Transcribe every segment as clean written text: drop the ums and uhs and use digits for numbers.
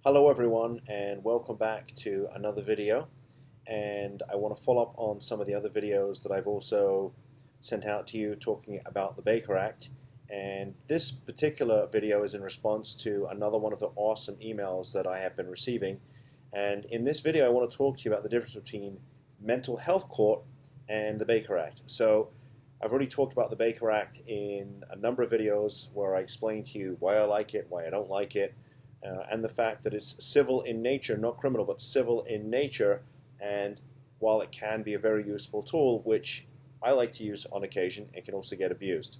Hello everyone, and welcome back to another video. And I want to follow up on some of the other videos that I've also sent out to you talking about the Baker Act. And this particular video is in response to another one of the awesome emails that I have been receiving. And in this video I want to talk to you about the difference between mental health court and the Baker Act. So I've already talked about the Baker Act in a number of videos where I explain to you why I like it, why I don't like it, and the fact that it's civil in nature, not criminal, but civil in nature. And while it can be a very useful tool, which I like to use on occasion, it can also get abused.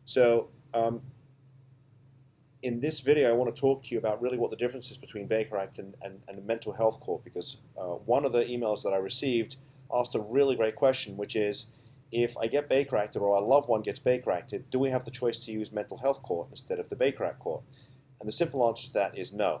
So in this video I want to talk to you about really what the difference is between Baker Act and the mental health court, because one of the emails that I received asked a really great question, which is, if I get Baker Acted or a loved one gets Baker Acted, do we have the choice to use mental health court instead of the Baker Act court? And the simple answer to that is no.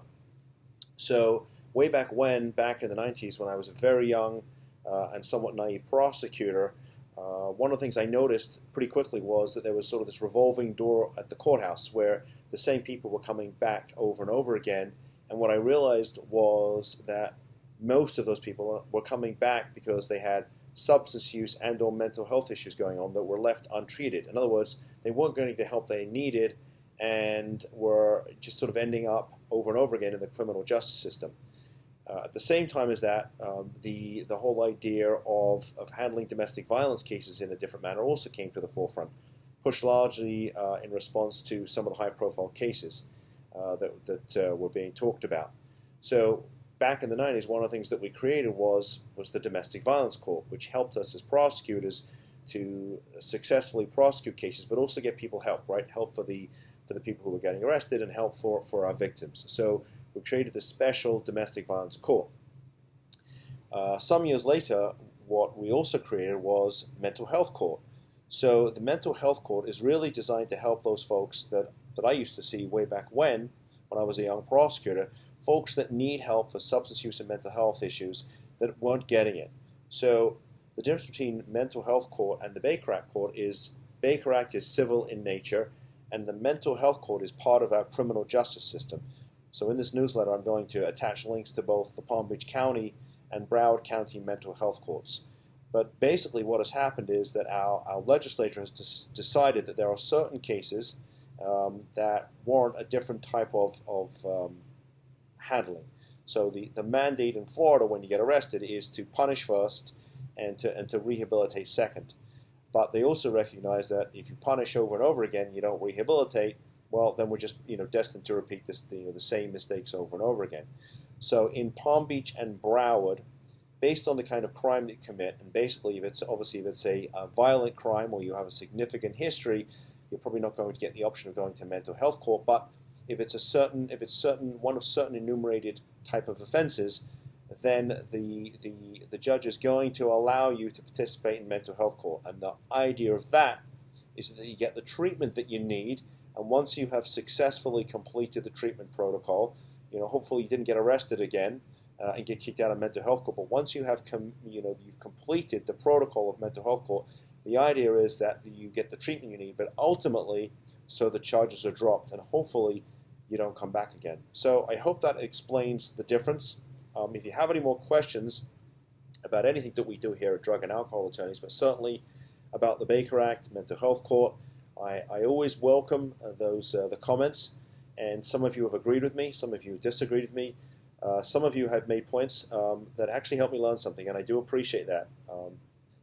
So way back in the 90s, when I was a very young and somewhat naive prosecutor, one of the things I noticed pretty quickly was that there was sort of this revolving door at the courthouse where the same people were coming back over and over again. And what I realized was that most of those people were coming back because they had substance use and or mental health issues going on that were left untreated. In other words, they weren't getting the help they needed and were just sort of ending up over and over again in the criminal justice system. At the same time as that, the whole idea of handling domestic violence cases in a different manner also came to the forefront, pushed largely in response to some of the high-profile cases that were being talked about. So back in the 90s, one of the things that we created was the domestic violence court, which helped us as prosecutors to successfully prosecute cases, but also get people help, right? Help for the people who were getting arrested and help for our victims. So we created a special domestic violence court. Some years later, what we also created was mental health court. So the mental health court is really designed to help those folks that I used to see way back when I was a young prosecutor, folks that need help for substance use and mental health issues that weren't getting it. So the difference between mental health court and the Baker Act court is Baker Act is civil in nature, and the mental health court is part of our criminal justice system. So in this newsletter I'm going to attach links to both the Palm Beach County and Broward County mental health courts. But basically what has happened is that our legislature has decided that there are certain cases that warrant a different type of handling. So the mandate in Florida when you get arrested is to punish first and to rehabilitate second. But they also recognize that if you punish over and over again, you don't rehabilitate, well, then we're just destined to repeat the same mistakes over and over again. So in Palm Beach and Broward, based on the kind of crime that you commit, and basically if it's a violent crime or you have a significant history, you're probably not going to get the option of going to mental health court. But if it's one of certain enumerated type of offenses, then the judge is going to allow you to participate in mental health court. And the idea of that is that you get the treatment that you need, and once you have successfully completed the treatment protocol, hopefully you didn't get arrested again and get kicked out of mental health court, but once you have you've completed the protocol of mental health court, the idea is that you get the treatment you need, but ultimately so the charges are dropped and hopefully you don't come back again. So I hope that explains the difference. If you have any more questions about anything that we do here at Drug and Alcohol Attorneys, but certainly about the Baker Act, mental health court, I always welcome the comments. And some of you have agreed with me, some of you have disagreed with me. Some of you have made points that actually help me learn something, and I do appreciate that.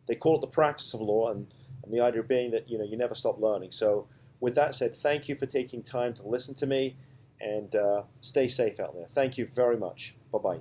They call it the practice of law, and the idea being that you never stop learning. So with that said, thank you for taking time to listen to me, and stay safe out there. Thank you very much. Bye-bye.